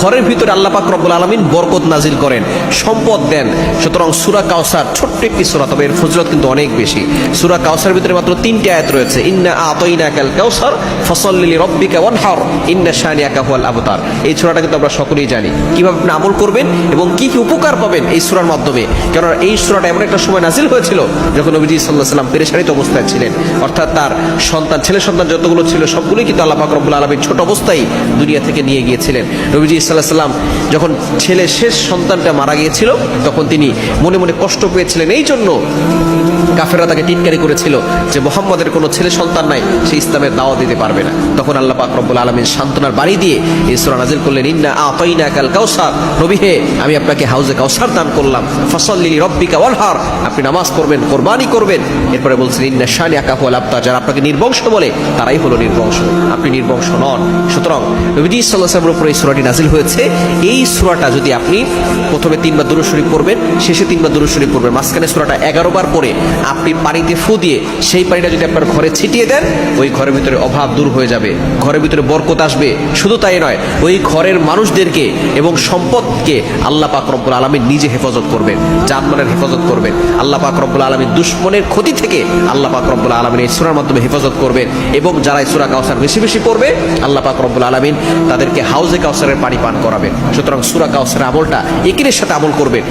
ঘরের ভিতরে আল্লাহ পাক রব্বুল আলামিন বরকত নাজিল করেন, সম্পদ দেন। সুতরাং সূরা কাউসার ছোট্ট একটি সূরা, তবে এর ফজিলত কিন্তু অনেক বেশি। সূরা কাউসারের ভিতরে মাত্র 3টি আয়াত রয়েছে, ইন্না আতাইনাকাল কাউসার ফাসাল্লি লিরাব্বিকা ওয়ানহার ইন্না শানিয়াকা হুয়াল আবতার। এই সূরাটা কিন্তু আমরা সকলেই জানি। কিভাবে আপনি আমল করবেন এবং কি কি উপকার পাবেন এই সূরার মাধ্যমে। কারণ এই সূরাটা এমন একটা সময় নাজিল হয়েছিল যখন নবীজি সাল্লাল্লাহু আলাইহি ওয়াসাল্লাম পেরেশানিত অবস্থায় ছিলেন, অর্থাৎ তার সন্তান, ছেলে সন্তান যতগুলো ছিল সবগুলোই কিন্তু আল্লাহ পাক রব্বুল আলামিন ছোট অবস্থায় দুনিয়া থেকে নিয়ে গিয়েছিলেন। নবীজি সাল্লাল্লাহু আলাইহি ওয়াসাল্লাম যখন ছেলে শেষ সন্তানটা মারা গিয়েছিল তখন তিনি মনে মনে কষ্ট পেয়েছিলেন। এই জন্য কাফেররা তাকে টিটকারি করেছিল যে মুহাম্মদের কোনো ছেলে সন্তান নাই, সে ইসলামের দাওয়াত দিতে পারবে না। তখন আল্লাহ পাক রব্বুল আলামিন সান্ত্বনার বাণী দিয়ে এই সূরা নাজিল করলেন, ইন্না আতাইনাকাল কাউসার, নবী হে আমি আপনাকে হাউজে কাউসার দান করলাম, ফাসাল্লি লিরাব্বিকা ওয়ানহার, আপনি নামাজ পড়বেন, কুরবানি করবেন। এরপরে বলছেন ইন্না শানিয়াকা হুয়াল আবতার, যারা আপনাকে নির্বংশ বলে তারাই হলো নির্বংশ, আপনি নির্বংশ নন। সুতরাং নবীজি সাল্লাল্লাহু আলাইহি ওয়াসাল্লামের উপর এই সূরাটি নাজিল হয়েছে। এই সূরাটা যদি আপনি প্রথমে 3 বার দুরূদ শরীফ পড়বেন, শেষে 3 বার দুরূদ শরীফ পড়বেন, মাঝখানে সূরাটা 11 বার পড়ে আপনি পানিতে ফু দিয়ে সেই পানিটা যদি আপনার ঘরে ছিটিয়ে দেন, ওই ঘরের ভিতরে অভাব দূর হয়ে যাবে, ঘরের ভিতরে বরকত আসবে। শুধু তাই নয়, ওই ঘরের মানুষদেরকে এবং সম্পদকে আল্লাহ পাক রব্বুল আলামিন নিজে হেফাজত করবেন, জানমালের হেফাজত করবেন। আল্লাহ পাক রব্বুল আলামিন দুশমনের ক্ষতি থেকে আল্লাহ পাক রব্বুল আলামিন এই সূরার মাধ্যমে হেফাজত করবেন। এবং যারা এই সূরা কাউসার বেশি বেশি পড়বে আল্লাহ পাক রব্বুল আলামিন তাদেরকে হাউজে কাউসারের পানি পান করাবেন। সুতরাং সূরা কাউসারের আমলটা একিনের সাথে আমল করবেন।